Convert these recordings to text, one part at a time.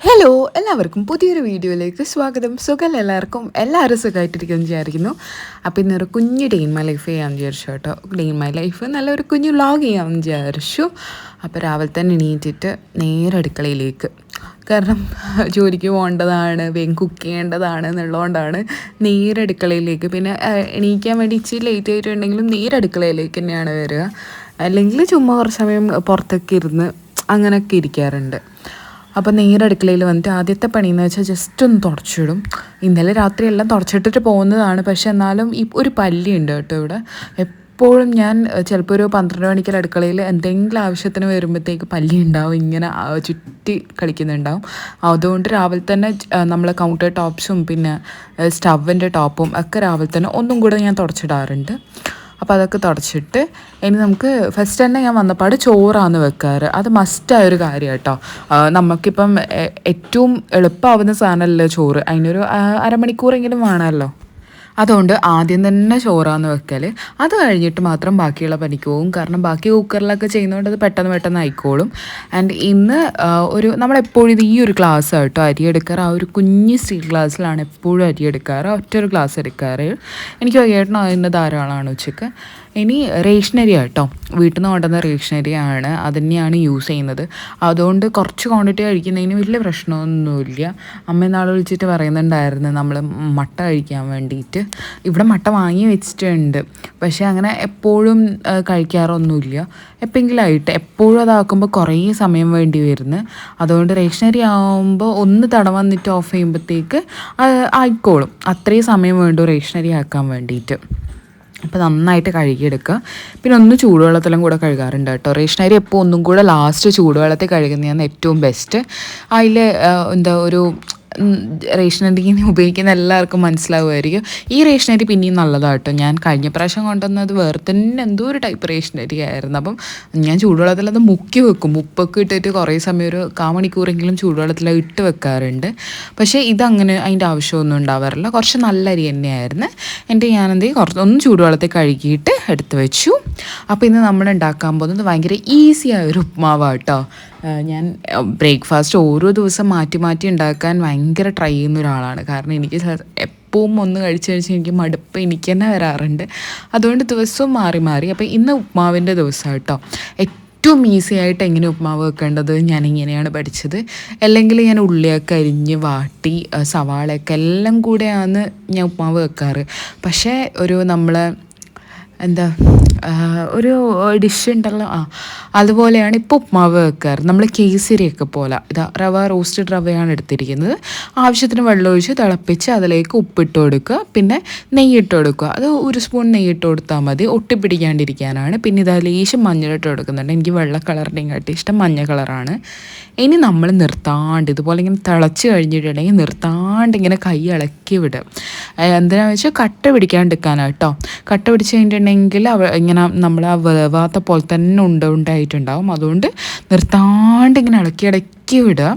Hello എല്ലാവർക്കും പുതിയൊരു വീഡിയോയിലേക്ക് സ്വാഗതം. സുഖം എല്ലാവരും സുഖമായിട്ടിരിക്കുമെന്ന് വിചാരിക്കുന്നു. അപ്പോൾ ഇന്നൊരു കുഞ്ഞു ഡേ ഇൻ മൈ ലൈഫ് ചെയ്യാമെന്ന് വിചാരിച്ചു കേട്ടോ. ഡേ ഇൻ മൈ ലൈഫ് നല്ലൊരു കുഞ്ഞു വ്ളോഗ് ചെയ്യാമെന്ന് വിചാരിച്ചു. അപ്പോൾ രാവിലെ തന്നെ എണീറ്റിട്ട് നേരെ അടുക്കളയിലേക്ക്, കാരണം ജോലിക്ക് പോകേണ്ടതാണ്, വേഗം കുക്ക് ചെയ്യേണ്ടതാണ് എന്നുള്ളതുകൊണ്ടാണ് നേരെ അടുക്കളയിലേക്ക്. പിന്നെ എണീക്കാൻ വേണ്ടി ഇച്ചിരി ലേറ്റ് ആയിട്ടുണ്ടെങ്കിലും നേരെ അടുക്കളയിലേക്ക് തന്നെയാണ് വരിക. അല്ലെങ്കിൽ ചുമ്മാ കുറച്ച് സമയം പുറത്തൊക്കെ ഇരുന്ന് അങ്ങനെയൊക്കെ ഇരിക്കാറുണ്ട്. അപ്പോൾ നേരെ അടുക്കളയിൽ വന്നിട്ട് ആദ്യത്തെ പണിയെന്ന് വെച്ചാൽ ജസ്റ്റ് ഒന്ന് തുടച്ചിടും. ഇന്നലെ രാത്രി എല്ലാം തുടച്ചിട്ടിട്ട് പോകുന്നതാണ്, പക്ഷെ എന്നാലും ഈ ഒരു പല്ലിയുണ്ട് കേട്ടോ ഇവിടെ. എപ്പോഴും ഞാൻ ചിലപ്പോൾ ഒരു 12 മണിക്ക് അടുക്കളയിൽ എന്തെങ്കിലും ആവശ്യത്തിന് വരുമ്പോഴത്തേക്ക് പല്ലി ഉണ്ടാവും, ഇങ്ങനെ ചുറ്റി കളിക്കുന്നുണ്ടാവും. അതുകൊണ്ട് രാവിലെ തന്നെ നമ്മൾ കൗണ്ടർ ടോപ്സും പിന്നെ സ്റ്റവിൻ്റെ ടോപ്പും ഒക്കെ രാവിലെ തന്നെ ഒന്നും കൂടെ ഞാൻ തുടച്ചിടാറുണ്ട്. അപ്പോൾ അതൊക്കെ തുടച്ചിട്ട് ഇനി നമുക്ക് ഫസ്റ്റ് തന്നെ ഞാൻ വന്നപാട് ചോറാണ് വെക്കാറ്. അത് മസ്റ്റായൊരു കാര്യം കേട്ടോ. നമുക്കിപ്പം ഏറ്റവും എളുപ്പമാവുന്ന സാധനമല്ലേ ചോറ്, അതിനൊരു അരമണിക്കൂറെങ്കിലും വേണമല്ലോ. അതുകൊണ്ട് ആദ്യം തന്നെ ചോറാന്ന് വെക്കൽ. അത് കഴിഞ്ഞിട്ട് മാത്രം ബാക്കിയുള്ള പണിക്ക് പോകും, കാരണം ബാക്കി കുക്കറിലൊക്കെ ചെയ്യുന്നതുകൊണ്ട് അത് പെട്ടെന്ന് ആയിക്കോളും. ആൻഡ് ഇന്ന് നമ്മളെപ്പോഴും ഇത് ഈ ഒരു ഗ്ലാസ് കേട്ടോ അരി എടുക്കാറ്. ആ ഒരു കുഞ്ഞ് സ്റ്റീൽ ഗ്ലാസ്സിലാണ് എപ്പോഴും അരി എടുക്കാറ്, ഒറ്റൊരു ഗ്ലാസ് എടുക്കാറ്. എനിക്ക് വൈകിട്ട് അതിൻ്റെ ധാരാളമാണ് ഉച്ചയ്ക്ക്. ഇനി റേഷനരി കേട്ടോ, വീട്ടിൽ നിന്ന് കൊണ്ടുവന്ന റേഷനരിയാണ്, അത് തന്നെയാണ് യൂസ് ചെയ്യുന്നത്. അതുകൊണ്ട് കുറച്ച് ക്വാണ്ടിറ്റി കഴിക്കുന്നതിന് വലിയ പ്രശ്നമൊന്നുമില്ല. അമ്മ നാളെ വിളിച്ചിട്ട് പറയുന്നുണ്ടായിരുന്നു നമ്മൾ മട്ട കഴിക്കാൻ വേണ്ടിയിട്ട്. ഇവിടെ മട്ട വാങ്ങി വെച്ചിട്ടുണ്ട്, പക്ഷേ അങ്ങനെ എപ്പോഴും കഴിക്കാറൊന്നുമില്ല. എപ്പോഴെങ്കിലായിട്ട് എപ്പോഴും അതാക്കുമ്പോൾ കുറേ സമയം വേണ്ടി വരുന്നു. അതുകൊണ്ട് റേഷനരി ആകുമ്പോൾ ഒന്ന് വന്നിട്ട് ഓഫ് ചെയ്യുമ്പോഴത്തേക്ക് ആയിക്കോളും. അത്രയും സമയം വേണ്ടു റേഷനരി ആക്കാൻ വേണ്ടിയിട്ട്. അപ്പോൾ നന്നായിട്ട് കഴുകിയെടുക്കുക. പിന്നെ ഒന്ന് ചൂടുവെള്ളത്തിലും കൂടെ കഴുകാറുണ്ട് കേട്ടോ. റേഷനരി എപ്പോൾ ഒന്നും കൂടെ ലാസ്റ്റ് ചൂടുവെള്ളത്തിൽ കഴുകുന്നതാണ് ഏറ്റവും ബെസ്റ്റ്. അതിൽ ഒരു റേഷനരി ഉപയോഗിക്കുന്ന എല്ലാവർക്കും മനസ്സിലാവുമായിരിക്കും. ഈ റേഷനരി പിന്നെയും നല്ലതാണ് കേട്ടോ. ഞാൻ കഴിഞ്ഞ പ്രാവശ്യം കൊണ്ടുവന്നത് വേറെ തന്നെ എന്തോ ഒരു ടൈപ്പ് റേഷനരി ആയിരുന്നു. അപ്പം ഞാൻ ചൂടുവെള്ളത്തിൽ അത് മുക്കി വെക്കും, ഉപ്പൊക്കെ ഇട്ടിട്ട് കുറേ സമയം ഒരു 1/4 മണിക്കൂറെങ്കിലും ചൂടുവെള്ളത്തിൽ ഇട്ട് വെക്കാറുണ്ട്. പക്ഷേ ഇതങ്ങനെ അതിൻ്റെ ആവശ്യമൊന്നും ഉണ്ടാവാറില്ല. കുറച്ച് നല്ല അരി തന്നെയായിരുന്നു എൻ്റെ. ഒന്ന് ചൂടുവെള്ളത്തിൽ കഴുകിയിട്ട് എടുത്ത് വെച്ചു. അപ്പോൾ ഇന്ന് നമ്മൾ ഉണ്ടാക്കാൻ പോകുന്നത് ഭയങ്കര ഈസിയായൊരു ഉപ്മാവാണ് കേട്ടോ. ഞാൻ ബ്രേക്ക്ഫാസ്റ്റ് ഓരോ ദിവസം മാറ്റി ഉണ്ടാക്കാൻ ഭയങ്കര ട്രൈ ചെയ്യുന്ന ഒരാളാണ്. കാരണം എനിക്ക് എപ്പോഴും ഒന്ന് കഴിച്ച് എനിക്ക് മടുപ്പ് എനിക്ക് തന്നെ വരാറുണ്ട്. അതുകൊണ്ട് ദിവസവും മാറി. അപ്പോൾ ഇന്ന് ഉപ്മാവിൻ്റെ ദിവസം കേട്ടോ. ഏറ്റവും ഈസി ആയിട്ട് എങ്ങനെ ഉപ്മാവ് വെക്കേണ്ടത് ഞാനിങ്ങനെയാണ് പഠിച്ചത്. അല്ലെങ്കിൽ ഞാൻ ഉള്ളിയൊക്കെ അരിഞ്ഞ് വാട്ടി സവാളയൊക്കെ എല്ലാം കൂടെയാണ് ഞാൻ ഉപ്മാവ് വെക്കാറ്. പക്ഷേ നമ്മളെ ഒരു ഡിഷ് ഉണ്ടല്ലോ, അതുപോലെയാണ് ഇപ്പോൾ ഉപ്മാവ് വെക്കാറ്. നമ്മൾ കേസരിയൊക്കെ പോലെ റോസ്റ്റഡ് റവയാണ് എടുത്തിരിക്കുന്നത്. ആവശ്യത്തിന് വെള്ളമൊഴിച്ച് തിളപ്പിച്ച് അതിലേക്ക് ഉപ്പിട്ട് കൊടുക്കുക, പിന്നെ നെയ്യിട്ട് കൊടുക്കുക. അത് 1 സ്പൂൺ നെയ്യിട്ട് കൊടുത്താൽ മതി, ഒട്ടിപ്പിടിക്കാണ്ടിരിക്കാനാണ്. പിന്നെ ഇത് ലേശം മഞ്ഞളിട്ട് കൊടുക്കുന്നുണ്ട്. എനിക്ക് വെള്ള കളറിൻ്റെയും കാട്ടി ഇഷ്ടം മഞ്ഞ കളറാണ്. ഇനി നമ്മൾ നിർത്താണ്ട് ഇതുപോലെ ഇങ്ങനെ തിളച്ച് കഴിഞ്ഞിട്ടുണ്ടെങ്കിൽ നിർത്താണ്ട് ഇങ്ങനെ കൈ ഇളക്കി വിടുക. എന്തിനാണെന്ന് വെച്ചാൽ കട്ട പിടിക്കാണ്ടിരിക്കാനാണ് കേട്ടോ. കട്ട പിടിച്ച് കഴിഞ്ഞിട്ടുണ്ടെങ്കിൽ ഇങ്ങനെ നമ്മൾ ആ വേവാത്ത പോലെ തന്നെ ഉണ്ടായിട്ടുണ്ടാവും. അതുകൊണ്ട് നിർത്താണ്ട് ഇങ്ങനെ ഇളക്കി വിടുക.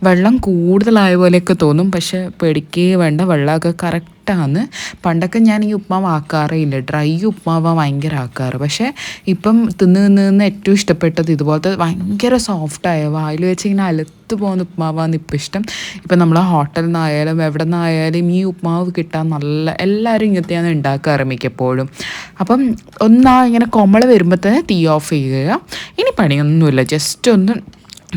വെള്ളം കൂടുതലായ പോലെയൊക്കെ തോന്നും, പക്ഷെ പേടിക്കേ വേണ്ട, വെള്ളമൊക്കെ കറക്റ്റാണ്. പണ്ടൊക്കെ ഞാൻ ഈ ഉപ്മാവ് ആക്കാറേ ഇല്ല, ഡ്രൈ ഉപ്മാവ് ഭയങ്കര ആക്കാറ്. പക്ഷേ ഇപ്പം തിന്ന് ഏറ്റവും ഇഷ്ടപ്പെട്ടത് ഇതുപോലത്തെ ഭയങ്കര സോഫ്റ്റായ വായിൽ വെച്ച് ഇങ്ങനെ അലുത്ത് പോകുന്ന ഉപ്മാവാണ് ഇപ്പം ഇഷ്ടം. ഇപ്പം നമ്മൾ ഹോട്ടലിൽ നിന്നായാലും എവിടെ നിന്നായാലും ഈ ഉപ്മാവ് കിട്ടാൻ എല്ലാവരും ഇങ്ങനത്തെയാണ് ഉണ്ടാക്കാറ് മിക്കപ്പോഴും. അപ്പം ഇങ്ങനെ കൊമള വരുമ്പോൾ തന്നെ തീ ഓഫ് ചെയ്യുക. ഇനി പണിയൊന്നുമില്ല, ജസ്റ്റ് ഒന്ന്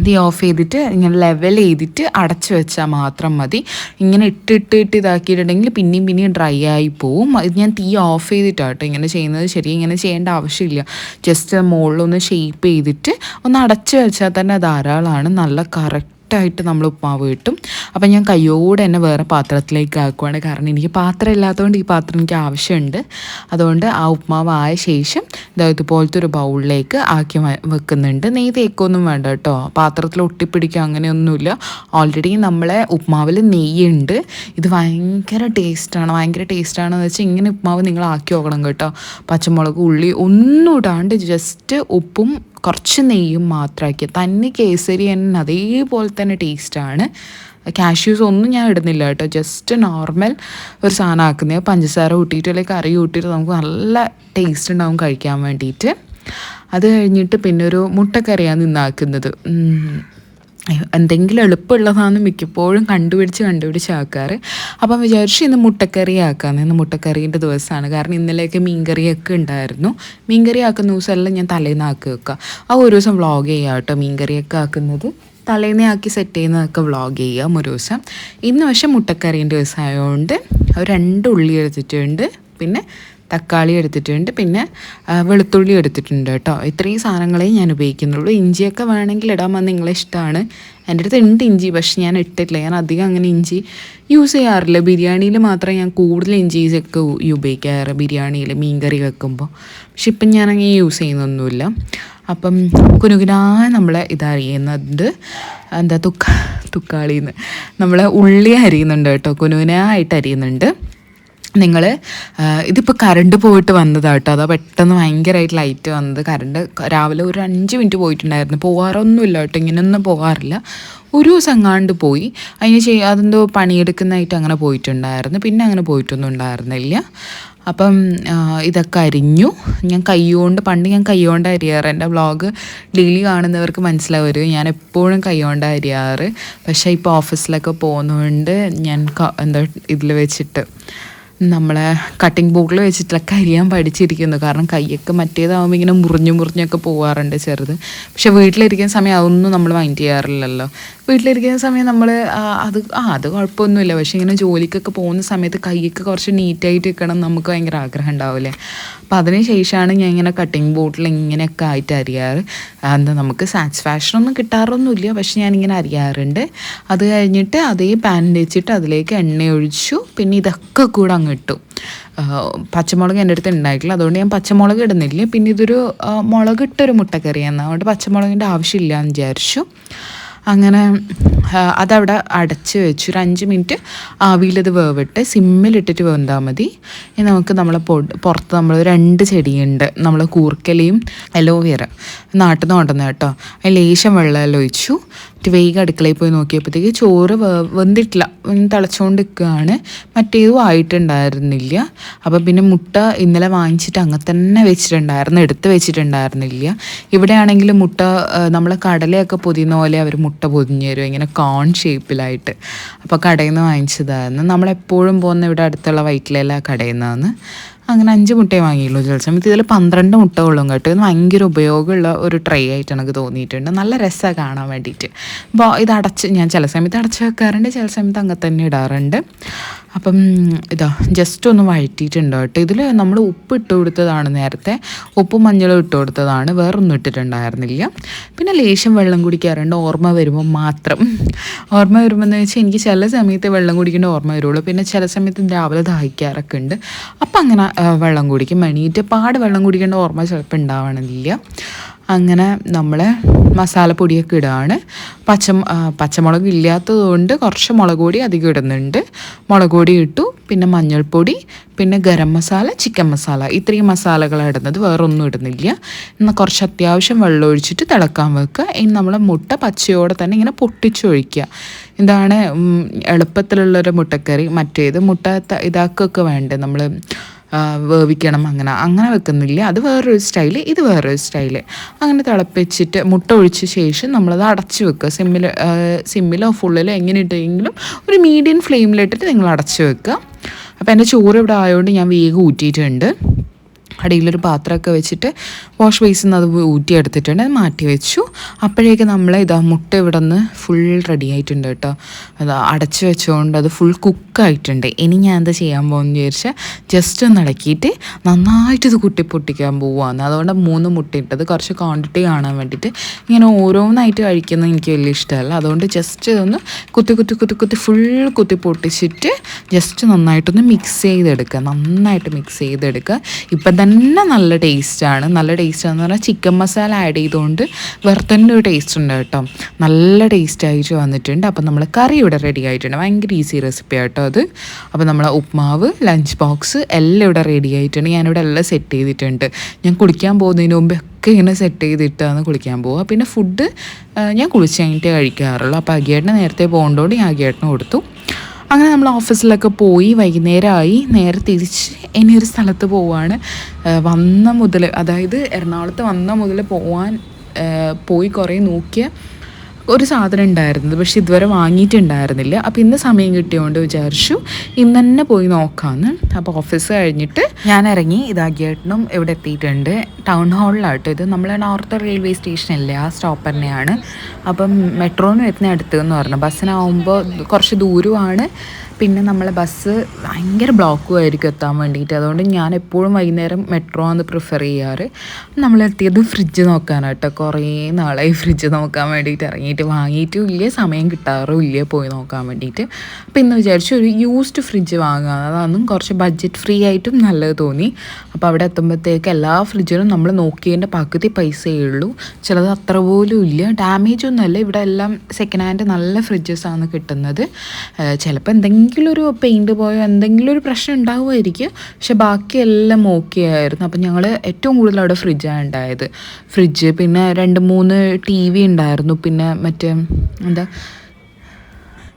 തീ ഓഫ് ചെയ്തിട്ട് ഇങ്ങനെ ലെവൽ ചെയ്തിട്ട് അടച്ച് വെച്ചാൽ മാത്രം മതി. ഇങ്ങനെ ഇട്ട് ഇതാക്കിയിട്ടുണ്ടെങ്കിൽ പിന്നെയും ഡ്രൈ ആയി പോവും. ഇത് ഞാൻ തീ ഓഫ് ചെയ്തിട്ടാണ് കേട്ടോ ഇങ്ങനെ ചെയ്യുന്നത്. ശരി, ഇങ്ങനെ ചെയ്യേണ്ട ആവശ്യമില്ല. ജസ്റ്റ് മുകളിലൊന്ന് ഷേപ്പ് ചെയ്തിട്ട് ഒന്ന് അടച്ച് വെച്ചാൽ തന്നെ ധാരാളമാണ്. നല്ല കറക്റ്റായിട്ട് നമ്മൾ ഉപ്മാവ് കിട്ടും. അപ്പം ഞാൻ കയ്യോടെ തന്നെ വേറെ പാത്രത്തിലേക്ക് ആക്കുവാണ്, കാരണം എനിക്ക് പാത്രം ഇല്ലാത്തതുകൊണ്ട് ഈ പാത്രം എനിക്ക് ആവശ്യമുണ്ട്. അതുകൊണ്ട് ആ ഉപ്മാവ് ആയ ശേഷം ഇതുപോലത്തെ ഒരു ബൗളിലേക്ക് ആക്കി വെക്കുന്നുണ്ട്. നെയ്യ് തേക്കൊന്നും വേണ്ട കേട്ടോ, പാത്രത്തിൽ ഒട്ടിപ്പിടിക്കുക അങ്ങനെയൊന്നുമില്ല. ഓൾറെഡി നമ്മളെ ഉപ്മാവിൽ നെയ്യുണ്ട്. ഇത് ഭയങ്കര ടേസ്റ്റാണെന്ന് വെച്ചാൽ ഇങ്ങനെ ഉപ്മാവ് നിങ്ങൾ ആക്കി നോക്കണം കേട്ടോ. പച്ചമുളക്, ഉള്ളി ഒന്നും ഇടാണ്ട് ജസ്റ്റ് ഉപ്പും കുറച്ച് നെയ്യും മാത്രമാക്കി തന്നെ കേസരി തന്നെ അതേപോലെ തന്നെ ടേസ്റ്റാണ്. കാഷ്യൂസ് ഒന്നും ഞാൻ ഇടുന്നില്ല കേട്ടോ, ജസ്റ്റ് നോർമൽ ഒരു സാധനം ആക്കുന്നത്. പഞ്ചസാര കൂട്ടിയിട്ട് അല്ലെങ്കിൽ കറി കൂട്ടിയിട്ട് നമുക്ക് നല്ല ടേസ്റ്റ് ഉണ്ടാവും കഴിക്കാൻ വേണ്ടിയിട്ട്. അത് കഴിഞ്ഞിട്ട് പിന്നെ ഒരു മുട്ടക്കറിയാണ് ഇന്നാക്കുന്നത്. എന്തെങ്കിലും എളുപ്പമുള്ളതാണ് മിക്കപ്പോഴും കണ്ടുപിടിച്ച് ആക്കാറ്. അപ്പം വിചാരിച്ചു ഇന്ന് മുട്ടക്കറി ആക്കാമെന്ന്. ഇന്ന് മുട്ടക്കറീൻ്റെ ദിവസമാണ്. കാരണം ഇന്നലെയൊക്കെ മീൻകറിയൊക്കെ ഉണ്ടായിരുന്നു. മീൻകറി ആക്കുന്ന ദിവസമെല്ലാം ഞാൻ തലേന്ന് ആക്കി വെക്കുക. ആ ഒരു ദിവസം വ്ളോഗ് ചെയ്യാം കേട്ടോ. മീൻകറിയൊക്കെ ആക്കുന്നത് തലേന്നേ ആക്കി സെറ്റ് ചെയ്യുന്നതൊക്കെ വ്ളോഗ് ചെയ്യാം ഒരു ദിവസം. ഇന്ന് പക്ഷേ മുട്ടക്കറീൻ്റെ ദിവസമായതുകൊണ്ട് 2 ഉള്ളി എടുത്തിട്ടുണ്ട്, പിന്നെ തക്കാളി എടുത്തിട്ടുണ്ട്, പിന്നെ വെളുത്തുള്ളി എടുത്തിട്ടുണ്ട് കേട്ടോ. ഇത്രയും സാധനങ്ങളെ ഞാൻ ഉപയോഗിക്കുന്നുള്ളൂ. ഇഞ്ചിയൊക്കെ വേണമെങ്കിൽ ഇടാൻ വന്ന് നിങ്ങളെ ഇഷ്ടമാണ്. എൻ്റെ അടുത്ത് ഉണ്ട് ഇഞ്ചി, പക്ഷെ ഞാൻ ഇട്ടിട്ടില്ല. ഞാൻ അധികം അങ്ങനെ ഇഞ്ചി യൂസ് ചെയ്യാറില്ല. ബിരിയാണിയിൽ മാത്രമേ ഞാൻ കൂടുതൽ ഇഞ്ചീസൊക്കെ ഉപയോഗിക്കാറ്, ബിരിയാണിയിൽ മീൻകറി വെക്കുമ്പോൾ. പക്ഷെ ഇപ്പം ഞാനങ്ങനെ യൂസ് ചെയ്യുന്നൊന്നുമില്ല. അപ്പം കുനുകുനാ നമ്മളെ ഇതറിയുന്നുണ്ട്, എന്താ തുക്കാളിന്ന് നമ്മളെ ഉള്ളി അരിയുന്നുണ്ട് കേട്ടോ. കുനുകുനായിട്ട് അരിയുന്നുണ്ട്. നിങ്ങൾ ഇതിപ്പോൾ കറണ്ട് പോയിട്ട് വന്നതാട്ടോ. അതാ പെട്ടെന്ന് ഭയങ്കരമായിട്ട് ലൈറ്റ് വന്നത്. കറണ്ട് രാവിലെ ഒരു 5 മിനിറ്റ് പോയിട്ടുണ്ടായിരുന്നു. പോകാറൊന്നുമില്ല കേട്ടോ, ഇങ്ങനെയൊന്നും പോകാറില്ല. ഒരു ദിവസം എങ്ങാണ്ട് പോയി. അതിന് അതെന്തോ പണിയെടുക്കുന്നതായിട്ട് അങ്ങനെ പോയിട്ടുണ്ടായിരുന്നു. പിന്നെ അങ്ങനെ പോയിട്ടൊന്നും ഉണ്ടായിരുന്നില്ല. അപ്പം ഇതൊക്കെ അരിഞ്ഞു. പണ്ട് ഞാൻ കൈകൊണ്ട് അരിയാറ്. എൻ്റെ വ്ളോഗ് ഡെയിലി കാണുന്നവർക്ക് മനസ്സിലാവും, ഞാൻ എപ്പോഴും കൈകൊണ്ട് അരിയാറ്. പക്ഷേ ഇപ്പോൾ ഓഫീസിലൊക്കെ പോകുന്നതുകൊണ്ട് ഞാൻ എന്താ ഇതിൽ വെച്ചിട്ട് നമ്മളെ കട്ടിംഗ് ബോർഡിൽ വെച്ചിട്ടൊക്കെ അരിയാൻ പഠിച്ചിരിക്കുന്നു. കാരണം കൈയൊക്കെ മറ്റേതാകുമ്പോൾ ഇങ്ങനെ മുറിഞ്ഞൊക്കെ പോകാറുണ്ട് ചെറുത്. പക്ഷെ വീട്ടിലിരിക്കുന്ന സമയം അതൊന്നും നമ്മൾ മൈൻഡ് ചെയ്യാറില്ലല്ലോ. വീട്ടിലിരിക്കുന്ന സമയം നമ്മൾ അത് കുഴപ്പമൊന്നുമില്ല. പക്ഷേ ഇങ്ങനെ ജോലിക്കൊക്കെ പോകുന്ന സമയത്ത് കൈയൊക്കെ കുറച്ച് നീറ്റായിട്ട് ഇരിക്കണം നമുക്ക് ഭയങ്കര ആഗ്രഹം ഉണ്ടാവില്ലേ. അപ്പം അതിന് ശേഷമാണ് ഞാൻ ഇങ്ങനെ കട്ടിംഗ് ബോർഡിൽ ഇങ്ങനെയൊക്കെ ആയിട്ട് അരിയാറ്. എന്താ നമുക്ക് സാറ്റിസ്ഫാക്ഷനൊന്നും കിട്ടാറൊന്നുമില്ല, പക്ഷെ ഞാനിങ്ങനെ അരിയാറുണ്ട്. അത് കഴിഞ്ഞിട്ട് അതേ പാൻ വെച്ചിട്ട് അതിലേക്ക് എണ്ണ ഒഴിച്ചു. പിന്നെ ഇതൊക്കെ കൂടെ അങ്ങ് ഇട്ടു. പച്ചമുളക് എൻ്റെ അടുത്ത് ഉണ്ടായിട്ടില്ല, അതുകൊണ്ട് ഞാൻ പച്ചമുളക് ഇടുന്നില്ല. പിന്നെ ഇതൊരു മുളകിട്ടൊരു മുട്ടക്കറിയാണ്, അതുകൊണ്ട് പച്ചമുളകിൻ്റെ ആവശ്യമില്ല എന്ന് വിചാരിച്ചു. അങ്ങനെ അതവിടെ അടച്ച് വെച്ചു. ഒരു 5 മിനിറ്റ് ആവിയിലത് വേവിട്ട് സിമ്മിലിട്ടിട്ട് വെന്താൽ മതി. ഇനി നമുക്ക് നമ്മളെ പുറത്ത് നമ്മൾ 2 ചെടിയുണ്ട്, നമ്മൾ കൂർക്കലയും അലോവേറ നാട്ടിൽ നിന്ന് കൊണ്ടുവന്ന കേട്ടോ. അതിൽ ലേശം വെള്ളമെല്ലാം ഒഴിച്ചു. വേഗം അടുക്കളയിൽ പോയി നോക്കിയപ്പോഴത്തേക്ക് ചോറ് വെന്തിട്ടില്ല, തിളച്ചുകൊണ്ട് നിൽക്കുകയാണ്. മറ്റേതും ആയിട്ടുണ്ടായിരുന്നില്ല. അപ്പോൾ പിന്നെ മുട്ട ഇന്നലെ വാങ്ങിച്ചിട്ട് അങ്ങനെ തന്നെ എടുത്ത് വെച്ചിട്ടുണ്ടായിരുന്നില്ല. ഇവിടെ ആണെങ്കിൽ മുട്ട നമ്മൾ കടലയൊക്കെ പൊതിയുന്ന പോലെ അവർ മുട്ട പൊതിഞ്ഞ് തരും, ഇങ്ങനെ കോൺ ഷേപ്പിലായിട്ട്. അപ്പോൾ കടയിൽ നിന്ന് വാങ്ങിച്ചതായിരുന്നു. നമ്മളെപ്പോഴും പോകുന്ന ഇവിടെ അടുത്തുള്ള വൈറ്റിലെല്ലാം കടയിൽ നിന്നാണ്. അങ്ങനെ 5 മുട്ടയെ വാങ്ങിയുള്ളൂ. ചില സമയത്ത് ഇതിൽ 12 മുട്ട കൊള്ളും കേട്ടോ. ഇത് ഭയങ്കര ഉപയോഗമുള്ള ഒരു ട്രൈ ആയിട്ട് എനിക്ക് തോന്നിയിട്ടുണ്ട്. നല്ല രസമാണ് കാണാൻ വേണ്ടിയിട്ട്. അപ്പോൾ ഇത് ഞാൻ ചില സമയത്ത് അടച്ച് വെക്കാറുണ്ട്, ചില സമയത്ത് അങ്ങനെ തന്നെ ഇടാറുണ്ട്. അപ്പം ജസ്റ്റ് ഒന്ന് വഴറ്റിയിട്ടുണ്ട് കേട്ടോ. ഇതിൽ നമ്മൾ ഉപ്പ് ഇട്ട് കൊടുത്തതാണ് നേരത്തെ, ഉപ്പും മഞ്ഞളും ഇട്ട് കൊടുത്തതാണ്, വേറൊന്നും ഇട്ടിട്ടുണ്ടായിരുന്നില്ല. പിന്നെ ലേശം വെള്ളം കുടിക്കാറുണ്ട് ഓർമ്മ വരുമ്പോൾ മാത്രം. ഓർമ്മ വരുമ്പോൾ എന്ന് വെച്ചാൽ എനിക്ക് ചില സമയത്ത് വെള്ളം കുടിക്കേണ്ട ഓർമ്മ വരുള്ളൂ. പിന്നെ ചില സമയത്ത് രാവിലെ ദാഹിക്കാറൊക്കെ ഉണ്ട്, അപ്പം അങ്ങനെ വെള്ളം കുടിക്കും. വെള്ളം കുടിക്കേണ്ട ഓർമ്മ ചിലപ്പോൾ ഉണ്ടാവണമെന്നില്ല. അങ്ങനെ നമ്മൾ മസാലപ്പൊടിയൊക്കെ ഇടുകയാണ്. പച്ചമുളക് ഇല്ലാത്തത് കൊണ്ട് കുറച്ച് മുളക് പൊടി അധികം ഇടുന്നുണ്ട്. മുളക് പൊടി ഇട്ടു, പിന്നെ മഞ്ഞൾപ്പൊടി, പിന്നെ ഗരം മസാല, ചിക്കൻ മസാല, ഇത്രയും മസാലകളാണ് ഇടുന്നത്, വേറൊന്നും ഇടുന്നില്ല. എന്നാൽ കുറച്ച് അത്യാവശ്യം വെള്ളം ഒഴിച്ചിട്ട് തിളക്കാൻ വെക്കുക. ഇനി നമ്മൾ മുട്ട പച്ചയോടെ തന്നെ ഇങ്ങനെ പൊട്ടിച്ചൊഴിക്കുക. ഇതാണ് എളുപ്പത്തിലുള്ളൊരു മുട്ടക്കറി. മറ്റേത് മുട്ട ഇതാക്കൊക്കെ വേണ്ടേ, നമ്മൾ വേവിക്കണം, അങ്ങനെ വെക്കുന്നില്ല. അത് വേറൊരു സ്റ്റൈല്, ഇത് വേറൊരു സ്റ്റൈല്. അങ്ങനെ തിളപ്പിച്ചിട്ട് മുട്ട ഒഴിച്ച ശേഷം നമ്മളത് അടച്ച് വെക്കുക. സിമ്മിലോ ഫുള്ളിലോ എങ്ങനെ ഇട്ടെങ്കിലും ഒരു മീഡിയം ഫ്ലെയിമിലിട്ടിട്ട് നിങ്ങൾ അടച്ച് വെക്കുക. അപ്പോൾ എൻ്റെ ചോറ് ഇവിടെ ആയതുകൊണ്ട് ഞാൻ വേഗം ഊറ്റിയിട്ടുണ്ട്. അടിയിലൊരു പാത്രമൊക്കെ വെച്ചിട്ട് വാഷ് ബേസിൽ നിന്ന് അത് ഊറ്റിയെടുത്തിട്ടുണ്ട്, അത് മാറ്റി വെച്ചു. അപ്പോഴേക്ക് നമ്മൾ മുട്ട ഇവിടെ നിന്ന് ഫുൾ റെഡി ആയിട്ടുണ്ട് കേട്ടോ. അത് അടച്ച് വെച്ചുകൊണ്ട് അത് ഫുൾ കുക്കായിട്ടുണ്ട്. ഇനി ഞാൻ എന്താ ചെയ്യാൻ പോകുമെന്ന് വിചാരിച്ചാൽ ജസ്റ്റ് ഒന്ന് ഇളക്കിയിട്ട് നന്നായിട്ട് ഇത് പൊട്ടിക്കാൻ പോവുകയാണ്. അതുകൊണ്ട് 3 മുട്ട ഇട്ടത്, കുറച്ച് ക്വാണ്ടിറ്റി കാണാൻ വേണ്ടിയിട്ട്. ഇങ്ങനെ ഓരോന്നായിട്ട് കഴിക്കുന്നത് എനിക്ക് വലിയ ഇഷ്ടമല്ല. അതുകൊണ്ട് ജസ്റ്റ് ഇതൊന്ന് കുത്തി ഫുൾ പൊട്ടിച്ചിട്ട് ജസ്റ്റ് നന്നായിട്ടൊന്ന് മിക്സ് ചെയ്തെടുക്കുക. ഇപ്പം തന്നെ നല്ല ടേസ്റ്റാണെന്ന് പറഞ്ഞാൽ ചിക്കൻ മസാല ആഡ് ചെയ്തുകൊണ്ട് വേറെ തന്നെ ഒരു ടേസ്റ്റ് ഉണ്ട് കേട്ടോ. നല്ല ടേസ്റ്റായിട്ട് വന്നിട്ടുണ്ട്. അപ്പം നമ്മൾ കറി ഇവിടെ റെഡി ആയിട്ടുണ്ട്. ഭയങ്കര ഈസി റെസിപ്പി ആട്ടോ അത്. അപ്പോൾ നമ്മളെ ഉപ്മാവ്, ലഞ്ച് ബോക്സ് എല്ലാം ഇവിടെ റെഡി ആയിട്ടുണ്ട്. ഞാനിവിടെ എല്ലാം സെറ്റ് ചെയ്തിട്ടുണ്ട്. ഞാൻ കുളിക്കാൻ പോകുന്നതിന് മുമ്പ് ഒക്കെ ഇങ്ങനെ സെറ്റ് ചെയ്തിട്ടാണ് കുളിക്കാൻ പോവുക. പിന്നെ ഫുഡ് ഞാൻ കുളിച്ച് കഴിഞ്ഞിട്ടേ കഴിക്കാറുള്ളൂ. അപ്പോൾ അഗിയേട്ടന് നേരത്തെ പോകേണ്ടതുകൊണ്ട് ഞാൻ അഗിയേട്ടന് കൊടുത്തു. അങ്ങനെ നമ്മൾ ഓഫീസിലൊക്കെ പോയി വൈകുന്നേരമായി. നേരെ തിരിച്ച് ഇനിയൊരു സ്ഥലത്ത് പോവുകയാണ്. അതായത് എറണാകുളത്ത് വന്ന മുതൽ പോയി കുറേ നോക്കിയ ഒരു സാധനം ഉണ്ടായിരുന്നത്, പക്ഷെ ഇതുവരെ വാങ്ങിയിട്ടുണ്ടായിരുന്നില്ല. അപ്പോൾ ഇന്ന് സമയം കിട്ടിയതുകൊണ്ട് വിചാരിച്ചു ഇന്ന് തന്നെ പോയി നോക്കാമെന്ന്. അപ്പോൾ ഓഫീസ് കഴിഞ്ഞിട്ട് ഞാൻ ഇറങ്ങി. ഇതാക്കിയിട്ടും ഇവിടെ എത്തിയിട്ടുണ്ട്. ടൗൺ ഹാളിലാട്ടോ ഇത്. നമ്മൾ നോർത്ത് റെയിൽവേ സ്റ്റേഷനല്ലേ, ആ സ്റ്റോപ്പ് തന്നെയാണ്. അപ്പം മെട്രോന്ന് വരുന്ന അടുത്ത് എന്ന് പറഞ്ഞു. ബസ്സിനാവുമ്പോൾ കുറച്ച് ദൂരമാണ്. പിന്നെ നമ്മളെ ബസ് ഭയങ്കര ബ്ലോക്കുമായിരിക്കും എത്താൻ വേണ്ടിയിട്ട്. അതുകൊണ്ട് ഞാൻ എപ്പോഴും വൈകുന്നേരം മെട്രോ ആണ് പ്രിഫർ ചെയ്യാറ്. നമ്മളെത്തിയത് ഫ്രിഡ്ജ് നോക്കാനാട്ടോ. കുറേ നാളായി ഫ്രിഡ്ജ് നോക്കാൻ വേണ്ടിയിട്ട് ഇറങ്ങിയിട്ട്, വാങ്ങിയിട്ടും ഇല്ല, സമയം കിട്ടാറും ഇല്ല പോയി നോക്കാൻ വേണ്ടിയിട്ട്. അപ്പോൾ ഇന്ന് വിചാരിച്ചു ഒരു യൂസ്ഡ് ഫ്രിഡ്ജ് വാങ്ങാം, അതൊന്നും കുറച്ച് ബഡ്ജറ്റ് ഫ്രീ ആയിട്ടും നല്ലത് തോന്നി. അപ്പോൾ അവിടെ എത്തുമ്പോഴത്തേക്ക് എല്ലാ ഫ്രിഡ്ജിലും നമ്മൾ നോക്കിയതിൻ്റെ പകുതി പൈസയേ ഉള്ളൂ. ചിലത് അത്ര പോലും ഇല്ല. ഡാമേജ് ഒന്നുമല്ല, ഇവിടെ എല്ലാം സെക്കൻഡ് ഹാൻഡ് നല്ല ഫ്രിഡ്ജസാണ് കിട്ടുന്നത്. ചിലപ്പോൾ എന്തെങ്കിലും ഒരു പെയിൻറ്റ് പോയോ എന്തെങ്കിലും ഒരു പ്രശ്നം ഉണ്ടാവുമായിരിക്കും, പക്ഷെ ബാക്കിയെല്ലാം ഓക്കെ ആയിരുന്നു. അപ്പം ഞങ്ങൾ ഏറ്റവും കൂടുതൽ അവിടെ ഫ്രിഡ്ജാണ് ഉണ്ടായത്. ഫ്രിഡ്ജ്, പിന്നെ 2-3 TV ഉണ്ടായിരുന്നു, പിന്നെ മറ്റേ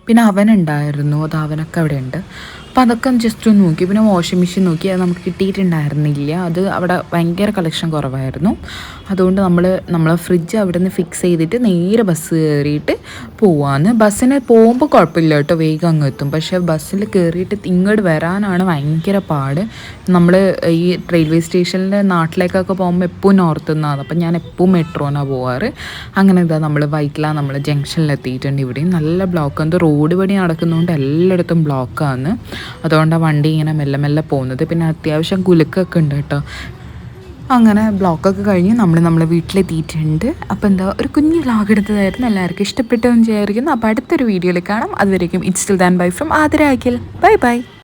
പിന്നെ അവനുണ്ടായിരുന്നു, അത് അവനൊക്കെ അവിടെ ഉണ്ട്. അപ്പോൾ അതൊക്കെ ജസ്റ്റ് ഒന്ന് നോക്കി. പിന്നെ വാഷിംഗ് മെഷീൻ നോക്കി, അത് നമുക്ക് കിട്ടിയിട്ടുണ്ടായിരുന്നില്ല, അത് അവിടെ ഭയങ്കര കളക്ഷൻ കുറവായിരുന്നു. അതുകൊണ്ട് നമ്മൾ ഫ്രിഡ്ജ് അവിടെ നിന്ന് ഫിക്സ് ചെയ്തിട്ട് നേരെ ബസ് കയറിയിട്ട് പോവാന്ന്. ബസ്സിന് പോകുമ്പോൾ കുഴപ്പമില്ല കേട്ടോ, വേഗം അങ്ങ് എത്തും. പക്ഷേ ബസ്സിൽ കയറിയിട്ട് ഇങ്ങോട്ട് വരാനാണ് ഭയങ്കര പാട്. നമ്മൾ ഈ റെയിൽവേ സ്റ്റേഷനിൽ നാട്ടിലേക്കൊക്കെ പോകുമ്പോൾ എപ്പോഴും നോർത്ത് നിന്നാണ്. അപ്പം ഞാൻ എപ്പോഴും മെട്രോനാണ് പോവാറ്. അങ്ങനെ നമ്മൾ വൈറ്റില നമ്മൾ ജംഗ്ഷനിൽ എത്തിയിട്ടുണ്ട്. ഇവിടെയും നല്ല ബ്ലോക്ക്. എന്ത് റോഡ് പണി നടക്കുന്നതുകൊണ്ട് എല്ലായിടത്തും ബ്ലോക്കാണ്. അതുകൊണ്ടാണ് വണ്ടി ഇങ്ങനെ മെല്ലെ മെല്ലെ പോകുന്നത്. പിന്നെ അത്യാവശ്യം കുലുക്കൊക്കെ ഉണ്ട് കേട്ടോ. അങ്ങനെ ബ്ലോക്കൊക്കെ കഴിഞ്ഞ് നമ്മളെ വീട്ടിലെത്തിയിട്ടുണ്ട്. അപ്പോൾ ഒരു കുഞ്ഞു വ്ലോഗ് എടുത്തതായിരുന്നു. എല്ലാവർക്കും ഇഷ്ടപ്പെട്ടെന്ന് വിചാരിക്കുന്നു. അപ്പോൾ അടുത്തൊരു വീഡിയോയിൽ കാണാം. അതുവരേക്കും it's still than bye from Athira Akhil. Bye bye.